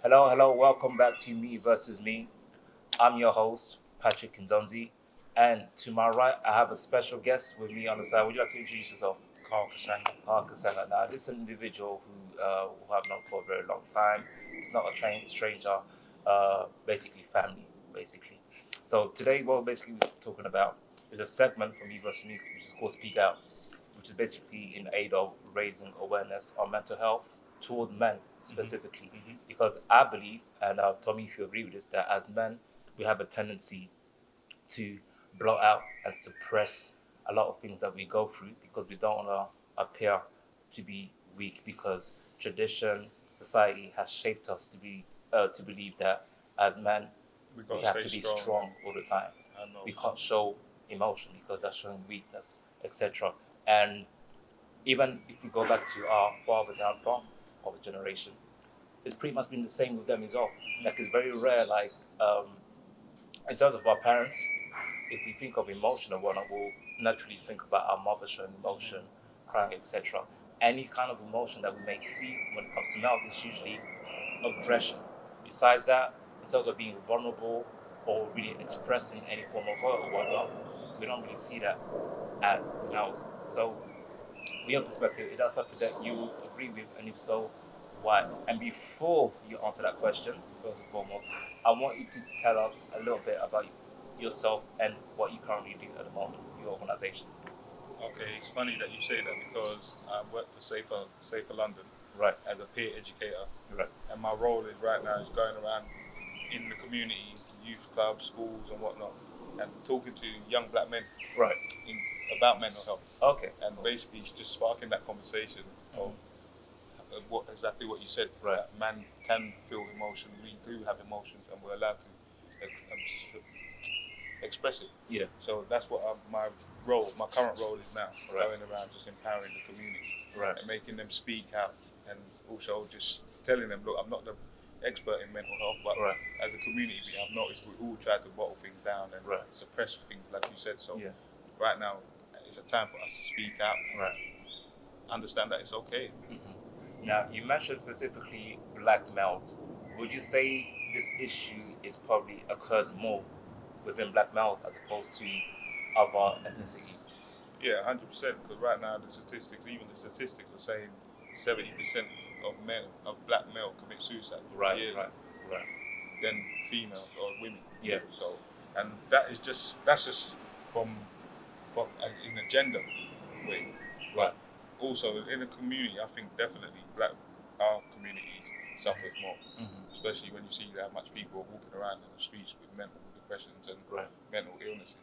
Hello, welcome back to Me versus Me. I'm your host, Patrick Kinzonzi, and to my right, I have a special guest with me on the side. Would you like to introduce yourself? Carly Kasanga. Carly Kasanga. Now, this is an individual who I've known for a very long time. It's not a stranger, basically family, basically. So today, what we're basically talking about is a segment from Me versus Me, which is called Speak Out, which is basically in aid of raising awareness on mental health towards men specifically. Because I believe, and Tommy, if you agree with this, that as men, we have a tendency to blow out and suppress a lot of things that we go through because we don't want to appear to be weak because tradition, society has shaped us to believe that as men we have to be strong all the time. We can't show emotion because that's showing weakness, etc. And even if we go back to our father generation, it's pretty much been the same with them as well. Like it's very rare, like in terms of our parents, if we think of emotion or whatnot, we'll naturally think about our mother showing emotion, crying, etc. Any kind of emotion that we may see when it comes to mouth is usually aggression. Besides that, in terms of being vulnerable or really expressing any form of hurt or whatnot, we don't really see that as males. So, in your perspective, is that something that you would agree with, and if so, why? And before you answer that question, first and foremost, I want you to tell us a little bit about yourself and what you currently do at the moment, your organization. Okay, it's funny that you say that because I work for Safer London, right, as a peer educator, right, and my role is right now is going around in the community, youth clubs, schools, and whatnot, and talking to young black men, right, about mental health. Okay, and basically it's just sparking that conversation of exactly what you said. Right, that man can feel emotion. We do have emotions, and we're allowed to express it. Yeah. So that's what my current role is now, Right. going around just empowering the community, Right. and making them speak out, and also just telling them, look, I'm not the expert in mental health, but Right. as a community, I've noticed we all try to bottle things down and Right. suppress things, like you said. So Yeah. right now, it's a time for us to speak out, Right. understand that it's okay. Now, you mentioned specifically black males. Would you say this issue is probably occurs more within black males as opposed to other ethnicities? Yeah, 100%. Because right now the statistics are saying 70% of black male commit suicide. Right, yearly, right, right. Than female or women. Yeah. So, and that's just from in a gender way. Right. Also in the community, I think definitely our community suffers more, especially when you see that much people walking around in the streets with mental depressions and Right. mental illnesses.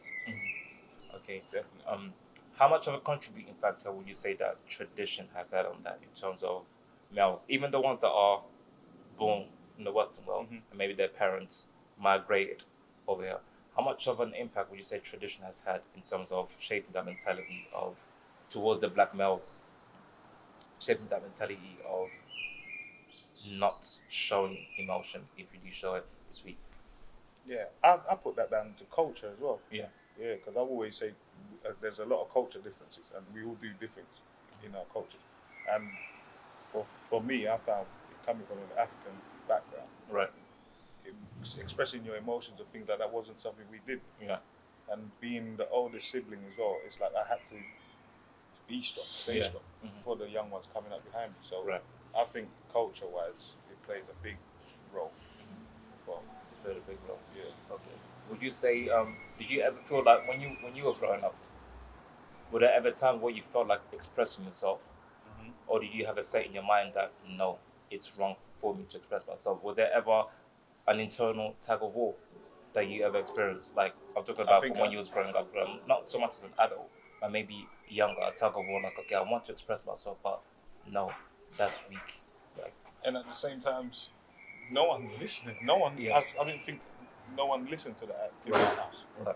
Okay. Definitely. How much of a contributing factor would you say that tradition has had on that in terms of males, even the ones that are born in the Western world and maybe their parents migrated over here? How much of an impact would you say tradition has had in terms of shaping that mentality of towards the black males, shaping that mentality of not showing emotion? If you do show it, it's weak. Yeah, I put that down to culture as well. Yeah. Yeah, because I always say there's a lot of culture differences, and we all do different in our cultures. And for me, I found coming from an African background, Right. Expressing your emotions and things like that wasn't something we did. Yeah. And being the oldest sibling as well, it's like I had to be strong, stay strong for the young ones coming up behind me. So Right. I think culture-wise, it plays a big role. Well, It's played a big role. yeah. Okay. Would you say, did you ever feel like when you were growing up, were there ever times where you felt like expressing yourself, or did you have a say in your mind that no, it's wrong for me to express myself? Was there ever an internal tug of war that you ever experienced? Like I'm talking about from when you was growing up, not so much as an adult, but maybe younger, a tug of war. Like okay, I want to express myself, but no, that's weak. Like And at the same time, no one listening. No one. Yeah. I didn't think no one listened to that in my house. right.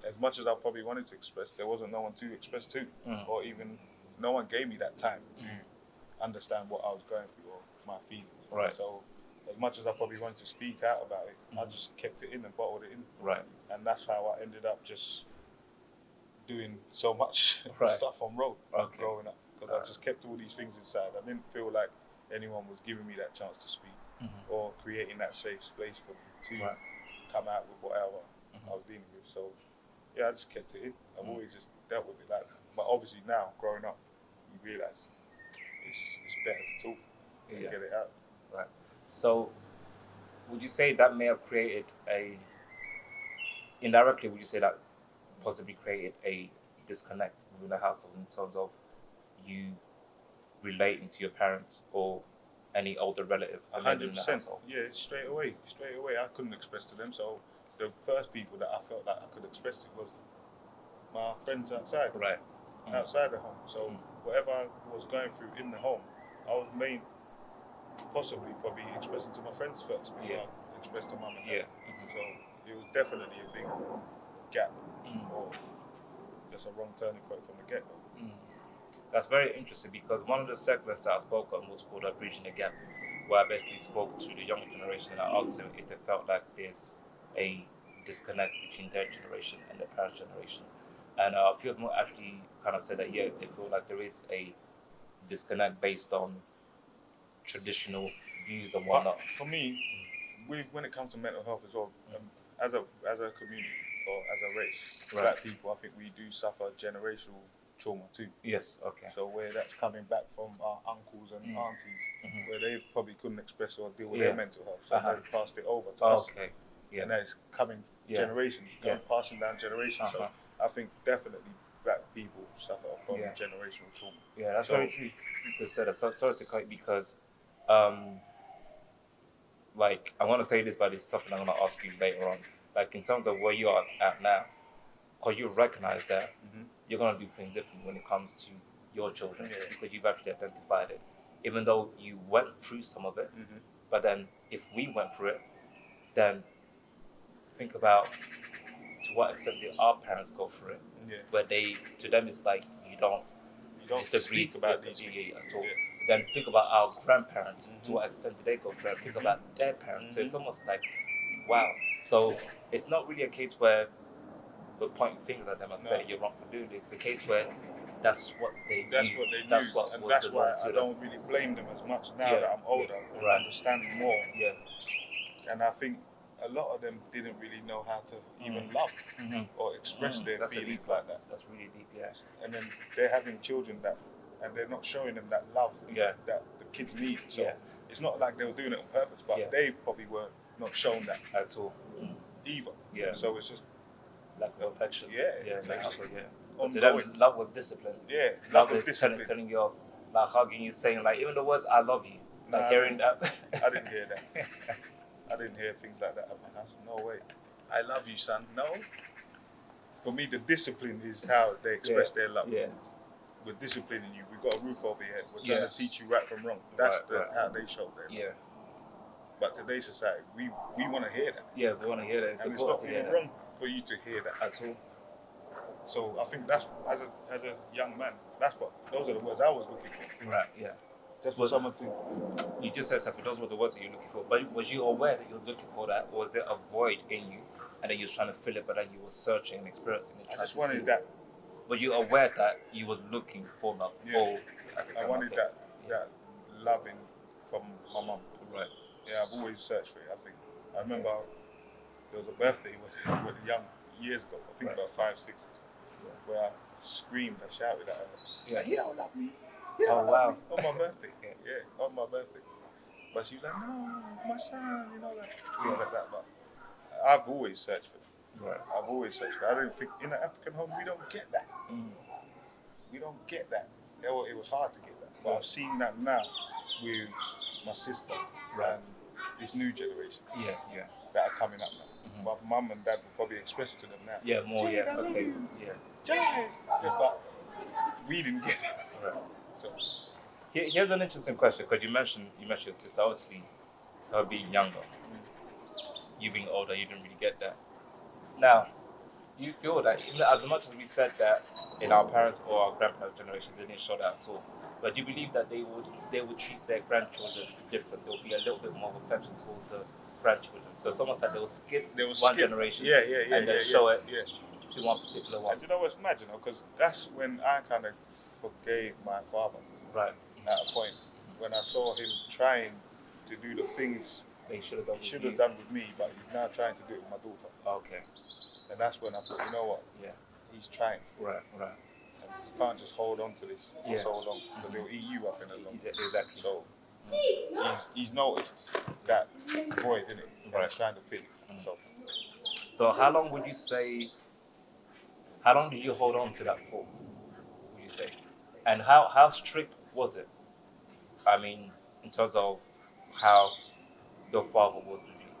As much as I probably wanted to express, there wasn't no one to express to, or even no one gave me that time to understand what I was going through or my feelings. Right. So, as much as I probably wanted to speak out about it, I just kept it in and bottled it in. Right. And that's how I ended up just doing so much Right. stuff on road Okay. growing up, because I just kept all these things inside. I didn't feel like anyone was giving me that chance to speak or creating that safe space for me to Right. come out with whatever Mhm. I was dealing with. So yeah, I just kept it in. I've always just dealt with it like that. But obviously now, growing up, you realise it's better to talk and Yeah. get it out. Right. So, would you say that may have created indirectly, would you say that possibly created a disconnect within the household in terms of you relating to your parents or any older relative relating in the 100%. household? Yeah, straight away. I couldn't express to them. So the first people that I felt like I could express to was my friends outside, Right. outside the home. So whatever I was going through in the home, I was probably expressing to my friends first before I expressed to mum and dad. Yeah. So it was definitely a big gap or just a wrong turning point from the get-go. That's very interesting because one of the segments that I spoke on was called Bridging the Gap, where I basically spoke to the younger generation and I asked them if they felt like there's a disconnect between their generation and their parents' generation. And a few of them actually kind of said that, yeah, they feel like there is a disconnect based on traditional views and whatnot. But for me, when it comes to mental health as well, as a community or as a race, black people, I think we do suffer generational trauma too. Yes, okay. So where that's coming back from our uncles and aunties, where they probably couldn't express or deal with their mental health, so they passed it over to us. Okay. Yeah. And that's coming generations, passing down generations. So I think definitely black people suffer from generational trauma. Yeah, that's very true. You said that. So, sorry to cut you because, like, I want to say this, but it's something I'm going to ask you later on. Like, in terms of where you are at now, because you recognize that you're going to do things different when it comes to your children because you've actually identified it. Even though you went through some of it, but then if we went through it, then think about to what extent did our parents go through it, where to them it's like you don't disagree speak about these things at all. Then think about our grandparents, to what extent did they go through it? Think about their parents. So it's almost like, wow. So it's not really a case where we're pointing fingers at them and saying you're wrong for doing this. It's a case where that's what they do. That's what and was that's why I don't really blame them as much now that I'm older and understand more. Yeah. And I think a lot of them didn't really know how to even love or express their feelings like that. That's really deep, yeah. And then they're having children and they're not showing them that love that the kids need. So it's not like they were doing it on purpose, but they probably were not shown that at all either. Yeah. So it's just lack of affection. Yeah. But to them, love was discipline. Yeah. Love is telling you, like hugging you, saying like even the words "I love you," like hearing that. I didn't hear that. I didn't hear things like that at my house. No way. I love you, son. No. For me, the discipline is how they express their love. Yeah. We're disciplining you. We've got a roof over your head. We're trying to teach you right from wrong. That's how they show their love. Yeah. But today's society, we want to hear that. Yeah, we want to hear that. It's important to hear that. Wrong for you to hear that at all. So I think that's as a young man, those are the words I was looking for. Right. Yeah. Just for someone to. You just said something. Those were the words that you're looking for. But was you aware that you were looking for that, or was there a void in you, and then you were trying to fill it, but then you were searching and experiencing it? I just wanted that. Was you aware that you was looking for love? Yeah. I wanted that loving from my mum. Right. Yeah, I've always searched for it. I remember there was a birthday with young years ago. I think about 5, 6, where I screamed, I shouted at her. Yeah. You don't love me. Oh wow! On my birthday. Yeah, on my birthday. But she was like, no, my son, like that. But I've always searched for it. Right. I've always searched for it. I don't think in an African home we don't get that. We don't get that. It was hard to get that. But I've seen that now with my sister and this new generation. Yeah. That are coming up now. My mum and dad will probably express it to them now. Yeah, more. Jade, Yeah. Okay. Yeah. Jade. But we didn't get it. Right. So here's an interesting question because you mentioned your sister, obviously her being younger, you being older, you didn't really get that. Now, do you feel that as much as we said that in our parents or our grandparents' generation they didn't show that at all, but do you believe that they would treat their grandchildren different? There would be a little bit more affection towards the grandchildren. So it's almost like they will skip one generation and then show it to one particular one. And you know what's mad, because that's when I kind of forgave my father. Right. At a point when I saw him trying to do the things They should have done. He should have done with me, but he's now trying to do it with my daughter. Okay. And that's when I thought, you know what? Yeah. He's trying. Right. And you can't just hold on to this for Yeah. so long because it'll eat you up in the long run. Exactly. So he's noticed that void in it, and Right. he's trying to fill it. So how long would you say? How long did you hold on to that for? Would you say? And how strict was it? I mean, in terms of how your father was with you.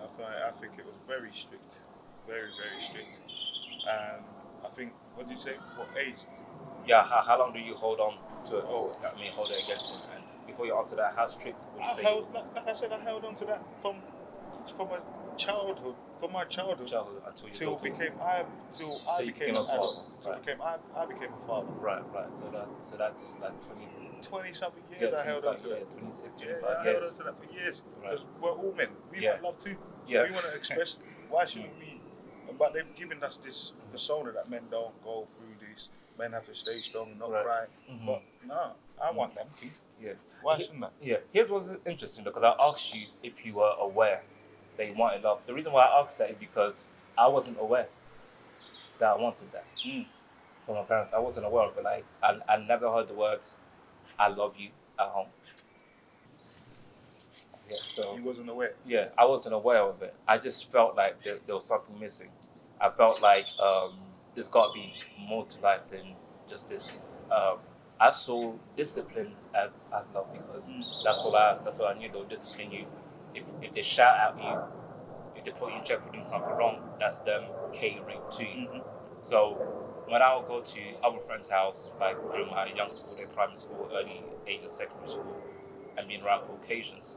I think it was very strict, very strict. And I think, what did you say? What age? Yeah. How long do you hold on to it? I mean, hold it against him. And before you answer that, how strict would you say? Like I said, I held on to that from my childhood, until I became a father. I became a father. Right. So that's like 20 something years I held on to that. 26, 25 I years. held on to that for years. Because we're all men. We want love too. Yeah. We want to express. Why shouldn't we? But they've given us this persona that men don't go through this. Men have to stay strong and not cry. Mm-hmm. But no, I want them to. Yeah. Why shouldn't I? Yeah. Here's what's interesting because I asked you if you were aware that you wanted love. The reason why I asked that is because I wasn't aware that I wanted that from my parents. I wasn't aware of it. Like I never heard the words "I love you" at home. Yeah. So You wasn't aware. yeah, I wasn't aware of it. I just felt like there was something missing. I felt like there's got to be more to life than just this. I saw discipline as love because that's all I knew. They'll discipline you. If they shout at you, if they put you in check for doing something wrong, that's them catering to you. Mm-hmm. So when I would go to other friends' house, like during my young school, day, primary school, early age of secondary school, and being around Caucasians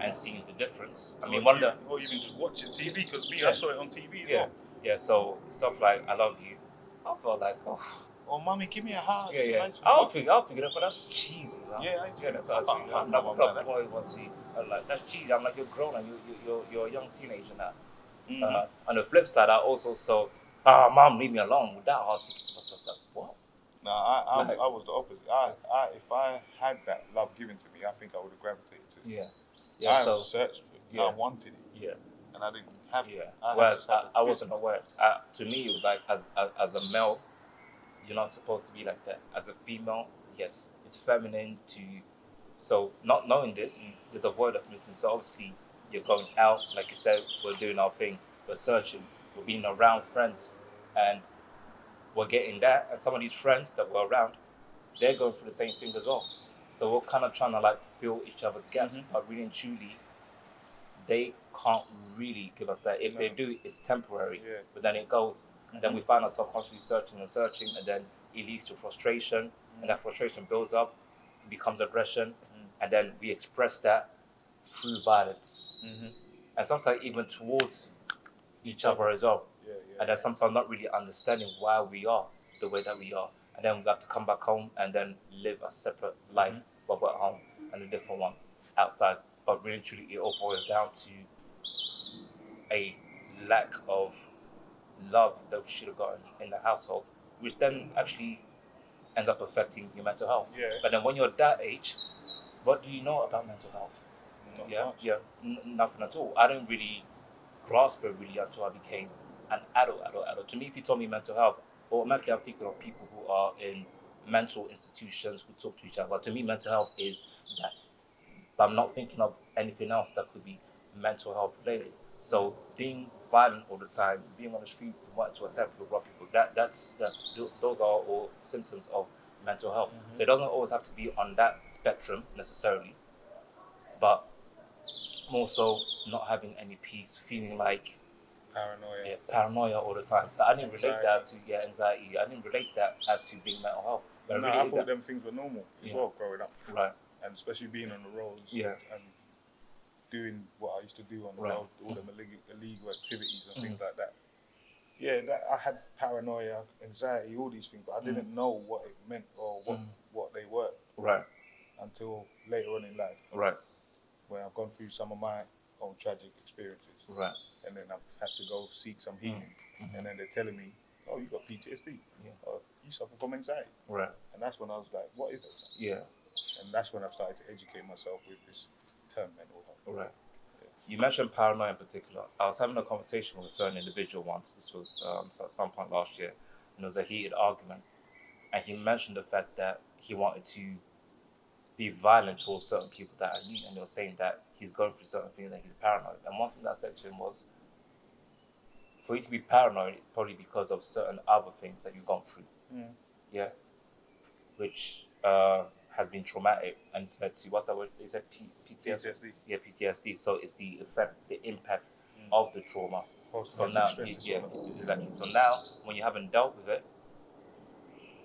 and seeing the difference. I mean, or even just watching TV because Yeah. I saw it on TV as well. Yeah. So stuff like "I love you," I felt like, oh, Or mommy, give me a hug. yeah. Nice I'll figure that, but that's cheesy. Man. Yeah, That's what I was thinking. I'm not a boy was he? I'm like, that's cheesy. I'm like, you're grown and you're a young teenager now. Mm-hmm. On the flip side, I also saw, mom, leave me alone. With that, I was thinking to myself, like, what? No, I was the opposite. If I had that love given to me, I think I would have gravitated to it. Yeah. I So searched for it. yeah. I wanted it. yeah. And I didn't have it. Yeah. Whereas I wasn't aware. To me, it was like as a male, you're not supposed to be like that. As a female, yes, it's feminine to. So not knowing this, there's a void that's missing. So obviously, you're going out, like you said, we're doing our thing, we're searching, we're being around friends, and we're getting that. And some of these friends that we're around, they're going through the same thing as well. So we're kind of trying to like fill each other's gaps, but really and truly, they can't really give us that. If they do, it's temporary. Yeah. But then it goes, and then we find ourselves constantly searching, and then it leads to frustration, and that frustration builds up, becomes aggression, and then we express that through violence, and sometimes even towards each other as well. Yeah. And then sometimes not really understanding why we are the way that we are, and then we have to come back home and then live a separate life, but we're at home, and a different one outside. But really, truly, it all boils down to a lack of love that we should have gotten in the household, which then actually ends up affecting your mental health. Yeah. But then when you're that age, what do you know about mental health? Not much. Nothing at all. I didn't really grasp it really until I became an adult. To me, if you told me mental health, automatically I'm thinking of people who are in mental institutions who talk to each other. But to me, mental health is that. But I'm not thinking of anything else that could be mental health related. So being violent all the time, being on the streets, wanting to attack people, rob people, those are all symptoms of mental health. So it doesn't always have to be on that spectrum necessarily, but more so not having any peace, feeling like paranoia all the time. So I didn't relate that as to anxiety. I didn't relate that as to being mental health. But I thought them things were normal as well growing up. Right. And especially being on the roads and doing what I used to do on the road, all them illegal activities and things like that. Yeah, I had paranoia, anxiety, all these things, but I didn't know what it meant or what they were. Right. Until later on in life. Right. When I've gone through some of my own tragic experiences. Right. And then I've had to go seek some healing. And then they're telling me, oh, you got PTSD. Yeah. Or you suffer from anxiety. Right. And that's when I was like, what is it? Yeah. And that's when I started to educate myself with this term mental health. Right. You mentioned paranoia in particular. I was having a conversation with a certain individual once. This was at some point last year, and it was a heated argument. And he mentioned the fact that he wanted to be violent towards certain people that I knew, and they were saying that he's going through certain things, that he's paranoid. And one thing that I said to him was, for you to be paranoid, it's probably because of certain other things that you've gone through. Yeah, which has been traumatic and it's led to, what's that word? Is it PTSD? Yeah, PTSD. So it's the effect, the impact of the trauma. So now, exactly. So now, when you haven't dealt with it,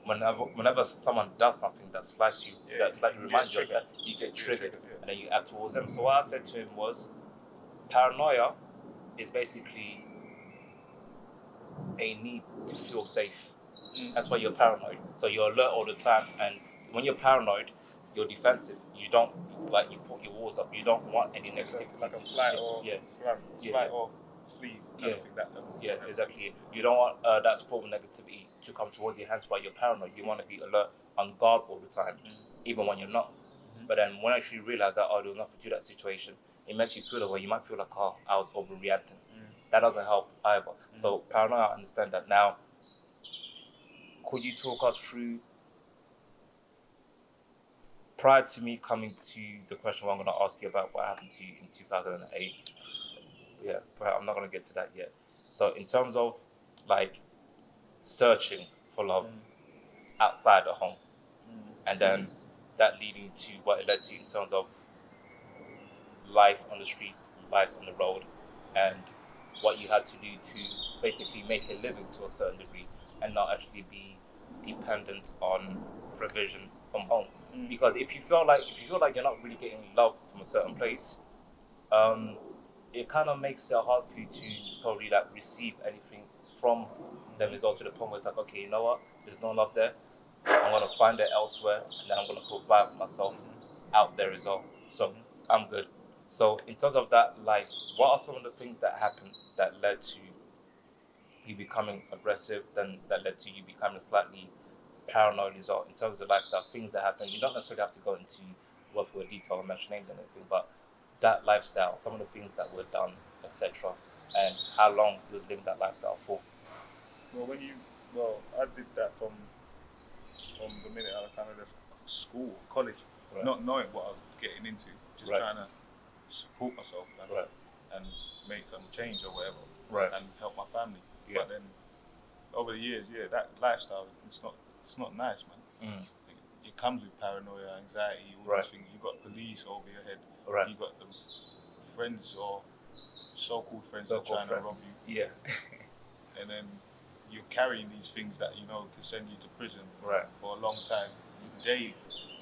whenever someone does something that slices you, that slightly reminds you of that, you get triggered, and then you act towards them. So what I said to him was, paranoia is basically a need to feel safe. That's why you're paranoid. So you're alert all the time, and when you're paranoid, you're defensive. You don't, like, you put your walls up. You don't want any negativity. Like a flight or flee kind of thing. Exactly. You don't want that form of negativity to come towards your hands, but you're paranoid. You want to be alert, on guard all the time, even when you're not. But then when you realize that, there was nothing to that situation, it makes you feel away. You might feel like, I was overreacting. That doesn't help either. So paranoia, I understand that. Now, could you talk us through, prior to me coming to the question, I'm going to ask you about what happened to you in 2008. Yeah, but I'm not going to get to that yet. So in terms of, like, searching for love outside the home, and then that leading to what it led to in terms of life on the streets, life on the road, and what you had to do to basically make a living to a certain degree and not actually be dependent on provision from home. Because if you feel like you're not really getting love from a certain place, it kind of makes it hard for you to probably, like, receive anything from them. It's all to the point where it's like, okay, you know what, there's no love there, I'm going to find it elsewhere, and then I'm going to provide for myself out there as well. So I'm good. So in terms of that life, what are some of the things that happened that led to you becoming aggressive, then that led to you becoming slightly paranoid as well, in terms of the lifestyle, things that happen? You don't necessarily have to go into what for detail and mention names and everything, but that lifestyle, some of the things that were done, etc., and how long you was living that lifestyle for. Well, I did that from the minute I kind of left school, college, not knowing what I was getting into, just trying to support myself and make some change or whatever, and help my family. But then over the years, that lifestyle, it's not nice, man. It comes with paranoia, anxiety, all these things. You got police over your head. You got the friends or so-called friends that are trying to rob you. And then you're carrying these things that you know can send you to prison for a long time. Daily,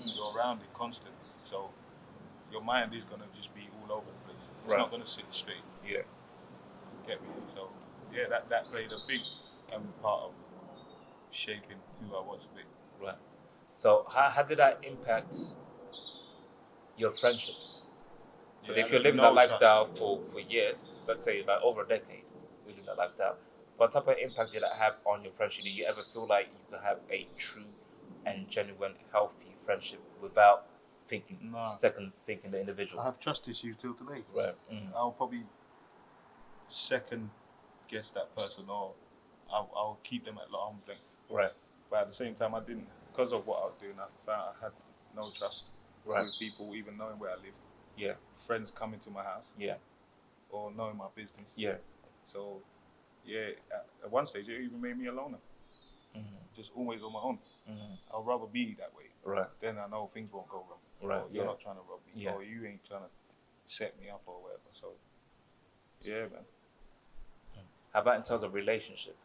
you're around it constantly. So your mind is gonna just be all over the place. It's not gonna sit straight. Get me? So that played a big part of shaping who I was a bit. So how did that impact your friendships? Because if you're living that lifestyle for years, let's say like over a decade, you're living that lifestyle, what type of impact did that have on your friendship? Did you ever feel like you could have a true and genuine, healthy friendship without second thinking the individual? I have trust issues till today. I'll probably second guess that person, or I'll keep them at arm's length. But at the same time, I didn't, because of what I was doing, I found I had no trust with people, even knowing where I lived. Friends coming to my house. Or knowing my business. So, at one stage, it even made me a loner. Just always on my own. I'd rather be that way. Then I know things won't go wrong. Or you're not trying to rob me. Or you ain't trying to set me up or whatever. So, man. How about in terms of relationship?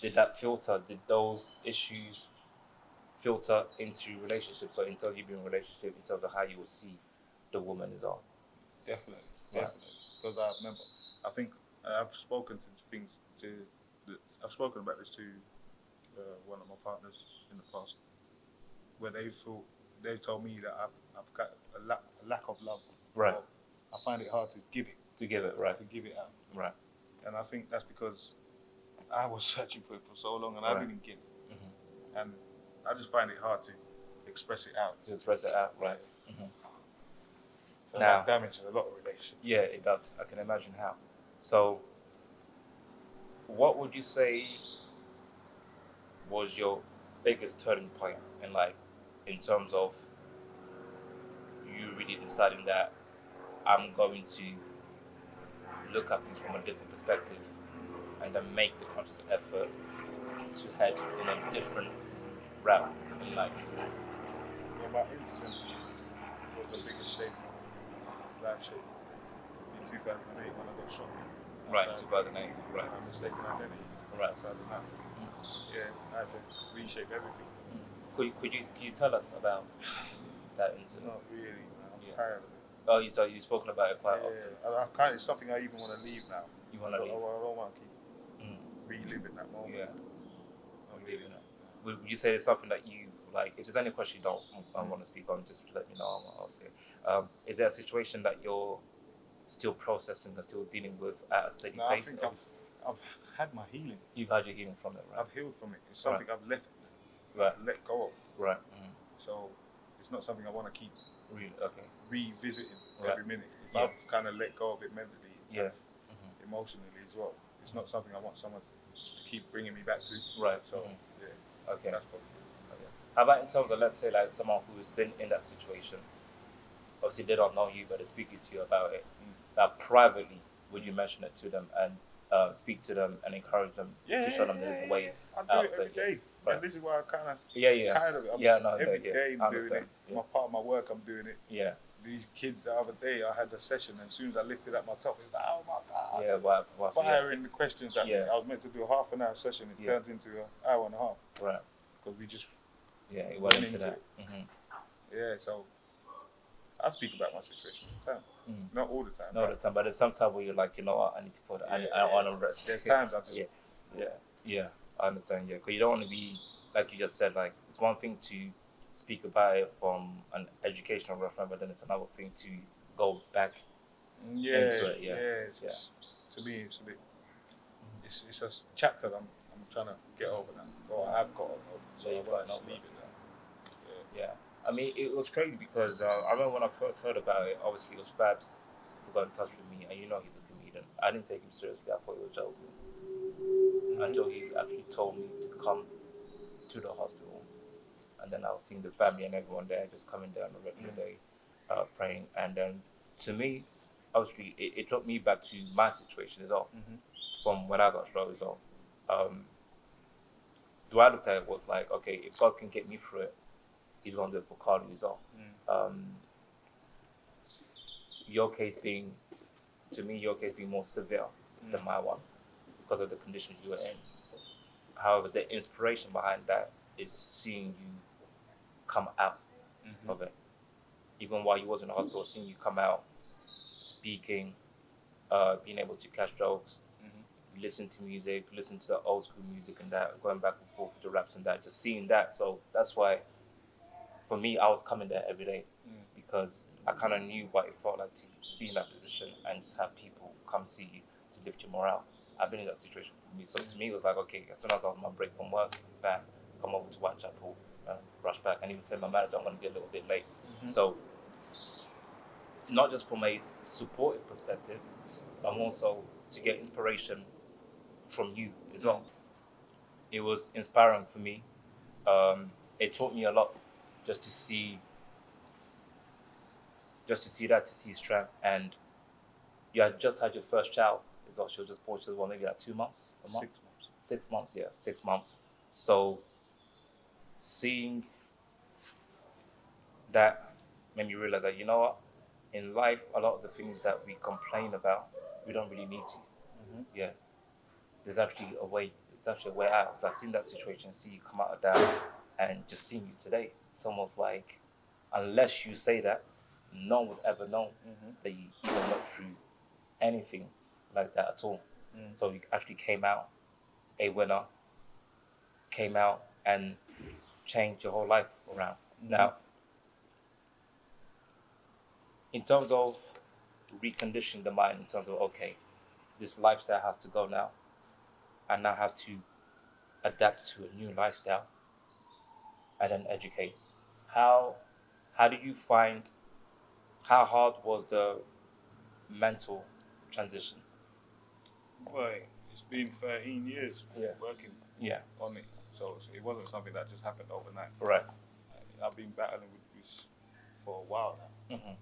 Did those issues filter into relationships, or in terms of you being in a relationship, in terms of how you will see the woman as well? Definitely. Because I remember, I think I've spoken I've spoken about this to one of my partners in the past, where they told me that I've got a lack of love. I find it hard to give it. To give it out. And I think that's because I was searching for it for so long and I didn't get it. And I just find it hard to express it out. So now, that damages a lot of relationships. situation. Yeah, it does. I can imagine how. So, what would you say was your biggest turning point in life in terms of you really deciding that I'm going to look at things from a different perspective and then make the conscious effort to head in a different route in life? Well, my incident was the biggest shape, life shape, in 2008 when I got shot. Right, in 2008. Right. My mistaken identity. Right. Outside of that. Yeah, I had to reshape everything. Could you tell us about that incident? Not really, man. I'm Yeah. tired of it. Oh, you've spoken about it quite often. I can't. It's something I even want to leave now. You want to leave? I don't want to keep reliving that moment. Yeah. Not Leaving really. it. Would you say it's something that you like? If there's any question you don't want to speak on, just let me know. I'll ask it. Is there a situation that you're still processing and still dealing with at a steady No, I pace? think I've had my healing. You've had your healing from it, right? I've healed from it. It's something I've let go of. Right. So it's not something I want to keep Really? Okay. revisiting Right. every minute. If Yeah. I've kind of let go of it mentally, Yeah. emotionally as well, it's not something I want someone to keep bringing me back to. Right. So yeah, Okay. that's probably. Okay. How about in terms of, let's say, like someone who's been in that situation? Obviously, they don't know you, but they're speaking to you about it. Now, privately, would you mention it to them and speak to them and encourage them to show them there's a way I do out it every there? day. Right. And this is why I kind of tired of it. Every day I I'm doing it. understand. Yeah. My part of my work, I'm doing it. Yeah. These kids the other day, I had a session, and as soon as I lifted up my top, it's like, oh my God. Yeah, well, Firing the questions at me. Yeah. I was meant to do a half an hour session. It turned into an hour and a half. Right. Because we just Yeah, it went went into into that. Yeah, so I speak about my situation all the time. Not all the time. Not all the time, but there's some time where you're like, you know what, I need to put it. I want to rest. There's times I just Yeah, I understand. Yeah, because you don't want to be, like you just said, like it's one thing to speak about it from an educational reference, but then it's another thing to go back into it. To me, it's a bit. It's a chapter that I'm trying to get over now. Or I have got over. So Yeah, I you've want gotten to over leave it. it now. Yeah. I mean, it was crazy because I remember when I first heard about it, obviously it was Fabs who got in touch with me, and you know he's a comedian. I didn't take him seriously, I thought he was joking. Until he actually told me to come to the hospital, and then I was seeing the family and everyone there, just coming there on a regular day, praying. And then to me, obviously, it took me back to my situation as well, from when I got shot as well. Do I look at it was like, okay, if God can get me through it, He's going to do it for Carly as well. Your case being more severe than my one because of the conditions you were in. However, the inspiration behind that is seeing you come out of it. Even while you was in the hospital, seeing you come out, speaking, being able to catch jokes, listen to music, listen to the old school music and that, going back and forth with the raps and that, just seeing that. So that's why, for me, I was coming there every day because I kind of knew what it felt like to be in that position and just have people come see you to lift your morale. I've been in that situation for me. So to me, it was like, okay, as soon as I was on my break from work, bam, come over to Whitechapel, rush back, and even tell my manager I'm going to be a little bit late. So, not just from a supportive perspective, but also to get inspiration from you as well. It was inspiring for me. It taught me a lot just to see strength. And you had just had your first child as well. She was just born. She was born maybe like 2 months, a month? 6 months. 6 months, yeah, 6 months. So seeing that made me realize that, you know what, in life, a lot of the things that we complain about, we don't really need to. Yeah, there's actually a way. There's actually a way out. I've seen that situation, see you come out of that, and just seeing you today, it's almost like, unless you say that, no one would ever know that you even went through anything like that at all. So you actually came out a winner, came out and changed your whole life around. Now, in terms of reconditioning the mind, in terms of, okay, this lifestyle has to go now, I now have to adapt to a new lifestyle and then educate. How did you find, how hard was the mental transition? Boy, it's been 13 years working Yeah. on it, so it wasn't something that just happened overnight. Right. I've been battling with this for a while now.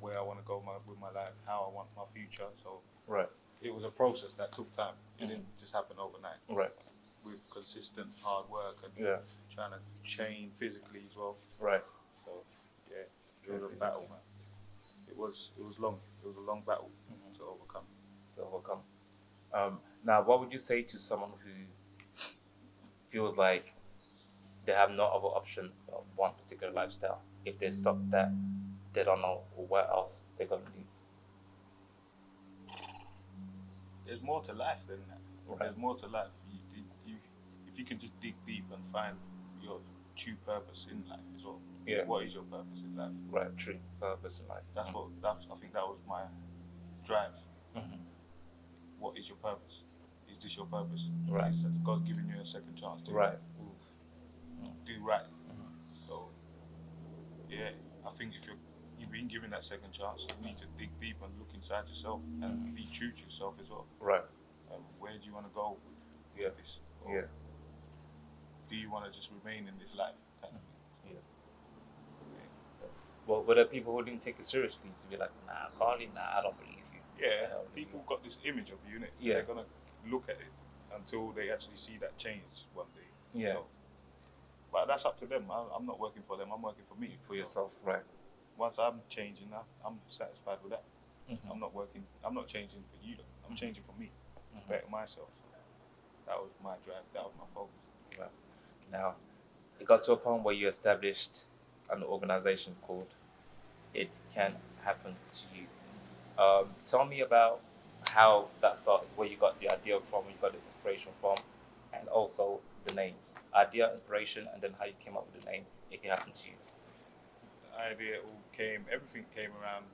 Where I want to go with my life, how I want my future. So right. It was a process that took time. It didn't just happen overnight. Right. With consistent hard work and trying to train physically as well. Right. So yeah, it was a battle, man. It was long. It was a long battle to overcome. Now, what would you say to someone who feels like they have no other option but one particular lifestyle? If they stop that, they don't know where else they're going to be. There's more to life than that. Right. There's more to life. If you can just dig deep and find your true purpose in life as well. Yeah. What is your purpose in life? Right. True purpose in life. I think that was my drive. What is your purpose? Is this your purpose? Right. Is that God giving you a second chance to do right? So yeah, I think if you've been given that second chance, you need to dig deep and look inside yourself and be true to yourself as well. Right. Where do you want to go with this? Or do you want to just remain in this life? Kind of thing? Well, were there people who didn't take it seriously to be like, nah, Carly, I don't believe you. Yeah, people got this image of you, innit? So they're gonna look at it until they actually see that change one day. Yeah. So, but that's up to them. I'm not working for them. I'm working for me. For yourself, right? Once I'm changing, I'm satisfied with that. I'm not changing for you, though. I'm changing for me, to better myself. So that was my drive. That was my focus. Right. Now, it got to a point where you established an organization called It Can Happen to You. Tell me about how that started, where you got the idea from, where you got the inspiration from, and also the name. Idea, inspiration, and then how you came up with the name. It Can Happen to You. Everything came around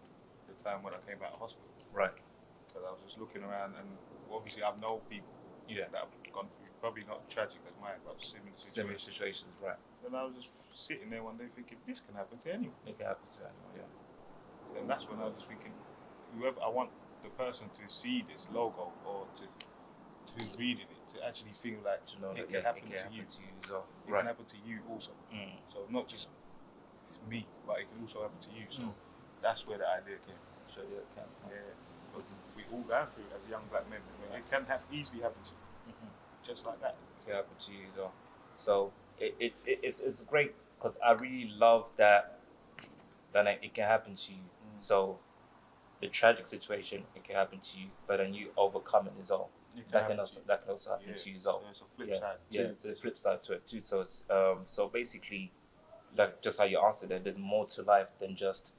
the time when I came out of hospital. Right. Because I was just looking around, and obviously I've known people that have gone through, probably not tragic as mine, but similar situations, right. And I was just sitting there one day thinking, this can happen to anyone. It can happen to anyone, yeah. And that's when I was just thinking, I want the person to see this logo or who's reading it to actually feel like to know it that can happen to you as well. It can happen to you also. So not just me, but it can also happen to you. So that's where the idea came. So But we all go through it as young black men. It can easily happen to you, just like that. It can happen to you as well. So it's great because I really love that it can happen to you. So the tragic situation, it can happen to you, but then you overcome it as well. That can also happen to you as well. There's a flip side. It's a flip side to it too. So it's so basically, like just how you answered it, there's more to life than just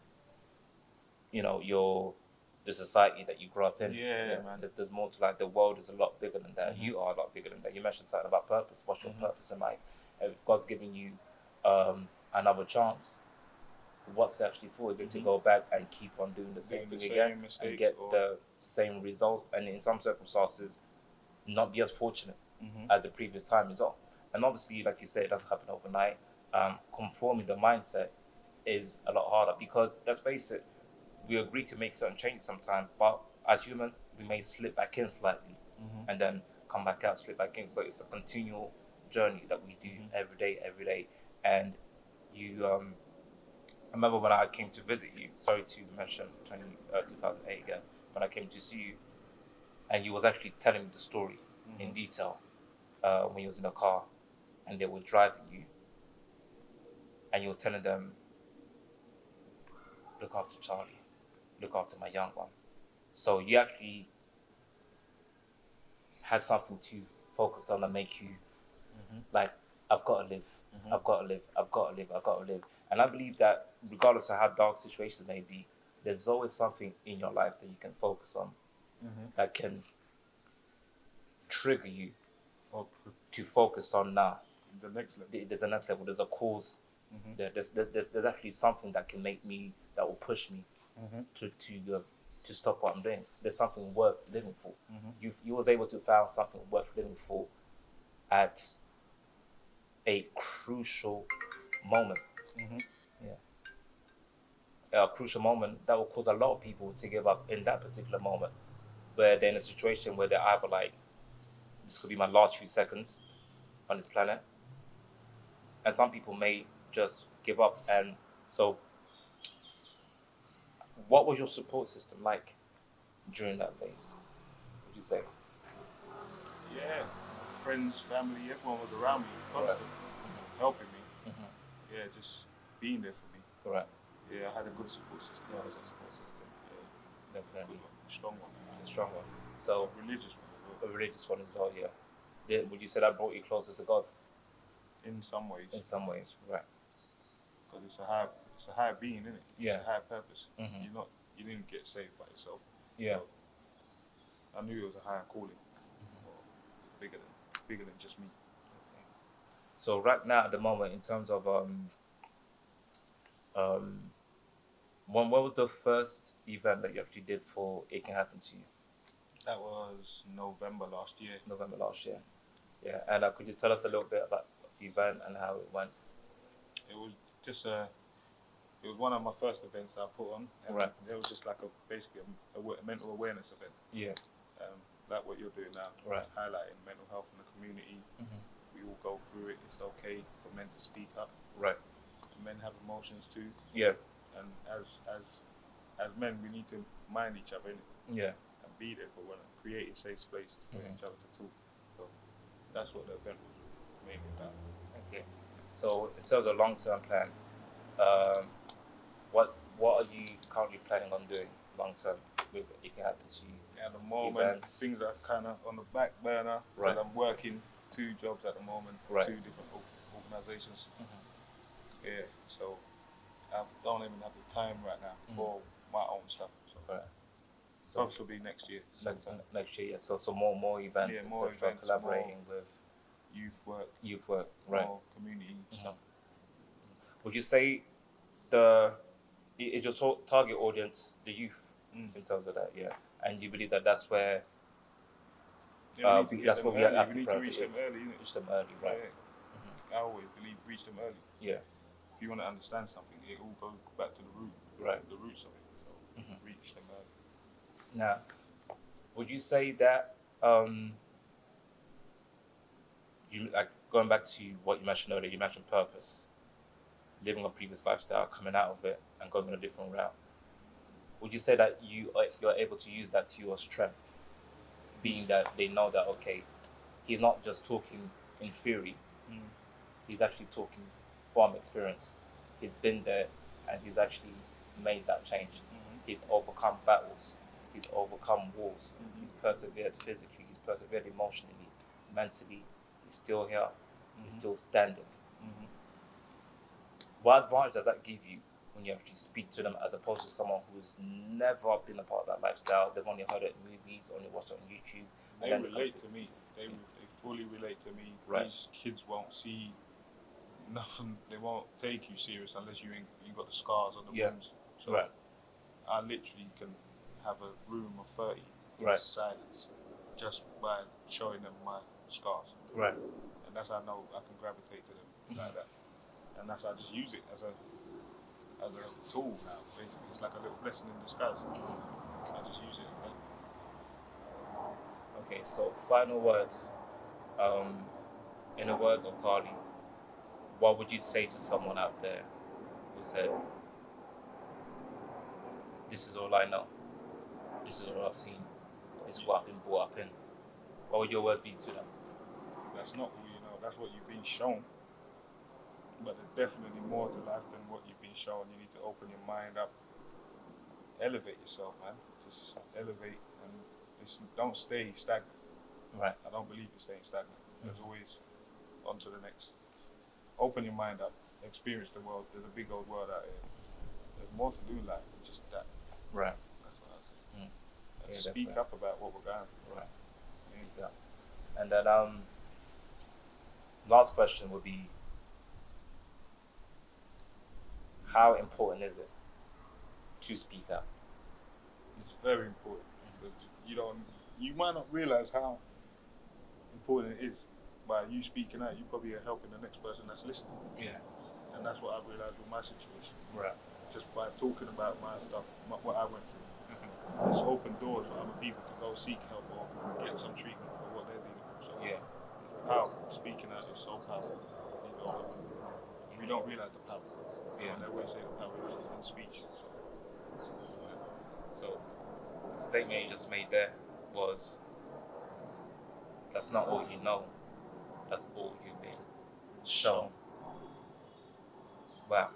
the society that you grew up in. Man. There's more to life. The world is a lot bigger than that. You are a lot bigger than that. You mentioned something about purpose. What's your purpose in life? If God's giving you another chance, what's it actually for? Is it to go back and keep on doing the same thing again and get the same result, and in some circumstances not be as fortunate as the previous time as well? And obviously, like you said, it doesn't happen overnight. Conforming the mindset is a lot harder because, let's face it, we agree to make certain changes sometimes, but as humans we may slip back in slightly and then come back out, slip back in. So it's a continual journey that we do every day. And you I remember when I came to visit you, sorry to mention 2008 again, when I came to see you, and you was actually telling me the story in detail when you was in a car and they were driving you, and you was telling them, look after Charlie, look after my young one. So you actually had something to focus on and make you like, I've got to live. I've got to live. And I believe that regardless of how dark situations may be, there's always something in your life that you can focus on that can trigger you to focus on now. The next level. There's a next level. There's a cause. There's actually something that can make me, that will push me to stop what I'm doing. There's something worth living for. You was able to find something worth living for at a crucial moment. a crucial moment that will cause a lot of people to give up in that particular moment, where they're in a situation where they're either like, this could be my last few seconds on this planet, and some people may just give up. And so, what was your support system like during that phase? Would you say? Yeah, friends, family, everyone was around me, constant, helping me. Yeah, just being there for me. Right. Yeah, I had a good support system. Yeah, it's a support system. Yeah, Definitely. good one, strong one. A strong one. So, A religious one as a well. religious one as well, yeah. Would you say that brought you closer to God? In some ways. In some ways, right. Because it's a higher being, isn't it? Yeah. It's a higher purpose. Mhm. You didn't get saved by yourself. Yeah. So, I knew it was a higher calling, bigger than just me. Okay. So right now at the moment, in terms of when what was the first event that you actually did for It Can Happen to You? That was November last year. November last year. Yeah, and could you tell us a little bit about the event and how it went? It was just it was one of my first events I put on. And Right. It was just like basically a mental awareness event. Yeah. Like what you're doing now. Right. Highlighting mental health in the community. Mm-hmm. We all go through it. It's okay for men to speak up. Right. Men have emotions too. Yeah. And as men, we need to mind each other, innit? Yeah. And be there for one another, creating safe spaces for each other to talk. So that's what the event was mainly about. Okay. So in terms of long-term plan, what are you currently planning on doing long-term with It Can Happen to You? At the moment, Events. things are kind of on the back burner. Right. But I'm working 2 jobs at the moment, Right. 2 different organizations. Mm-hmm. Yeah, so I don't even have the time right now for my own stuff. So Right. So possibly next year. next year, yeah. So more events, Yeah, more etc., events, collaborating with Youth work, right? more community stuff. Would you say is your target audience the youth in terms of that? Yeah, and you believe that that's where Yeah, we need to that's get what them we early. have We to need to reach them prioritize. early, innit? Reach them early, right? Yeah. I always believe reach them early. Yeah, If you want to understand something, it all goes back to the root, right. the roots of it. So reach them early. Now, would you say that you like going back to what you mentioned earlier? You mentioned purpose, living a previous lifestyle, coming out of it, and going on a different route. Would you say that you're able to use that to your strength, being that they know that okay, he's not just talking in theory, he's actually talking from experience. He's been there, and he's actually made that change. He's overcome battles. He's overcome walls. He's persevered physically. He's persevered emotionally, mentally. He's still here. He's still standing. What advantage does that give you when you actually speak to them as opposed to someone who's never been a part of that lifestyle? They've only heard it in movies, only watched it on YouTube. They relate to me. They fully relate to me. Right. These kids won't see nothing. They won't take you serious unless you got the scars on the wounds. So Right. I literally can have a room of 30 in Right. silence just by showing them my scars. Right. And that's how I know I can gravitate to them like that. And that's how I just use it as a tool now. Basically, it's like a little blessing in disguise. I just use it. Okay, so final words. In the words of Carly, what would you say to someone out there who said, "This is all I know. This is all I've seen. This is what I've been brought up in"? What would your words be to them? That's not all you know. That's what you've been shown. But there's definitely more to life than what you've been shown. You need to open your mind up. Elevate yourself, man. Just elevate and don't stay stagnant. Right. I don't believe in staying stagnant. There's always on to the next. Open your mind up. Experience the world. There's a big old world out here. There's more to do in life than just that. Right. That's what I say. And Yeah, speak definitely. up about what we're going through. Right. Yeah. And then last question would be, how important is it to speak up? It's very important. Because you might not realize how important it is. By you speaking out, you probably are helping the next person that's listening. Yeah. And that's what I've realized with my situation. Right. just by talking about my stuff, what I went through. It's opened doors for other people to go seek help or get some treatment for what they're dealing with. So Yeah. it's powerful. Speaking out is so powerful. You don't realize the power. Yeah. And they always say the power is in speech. So the statement you just made there was, that's not all you know, that's all you've been shown. Wow.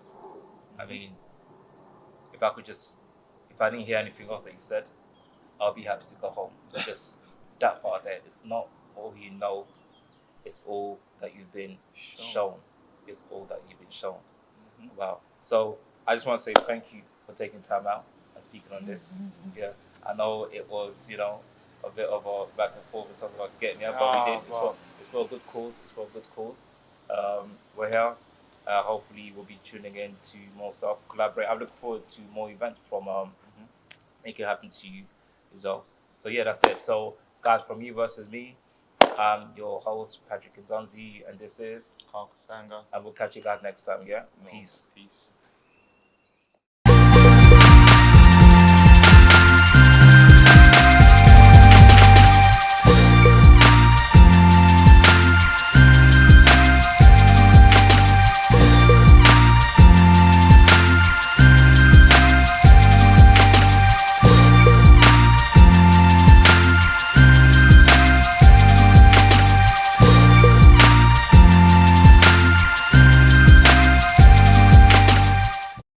I mean, if I didn't hear anything else that you said, I'll be happy to go home. Just that part there. It's not all you know, it's all that you've been shown. It's all that you've been shown. Wow. So I just want to say thank you for taking time out and speaking on this. Yeah. I know it was, a bit of a back and forth in terms of us getting here, but we did. It's for a good cause. It's for a good cause. We're here. Hopefully we'll be tuning in to more stuff, collaborate. I'm looking forward to more events from Make It Happen to You as well. So yeah, that's it. So guys, from You Versus Me, I'm your host, Patrick Kinzonzi, and this is Carly Kasanga. and we'll catch you guys next time, yeah? Peace. Peace.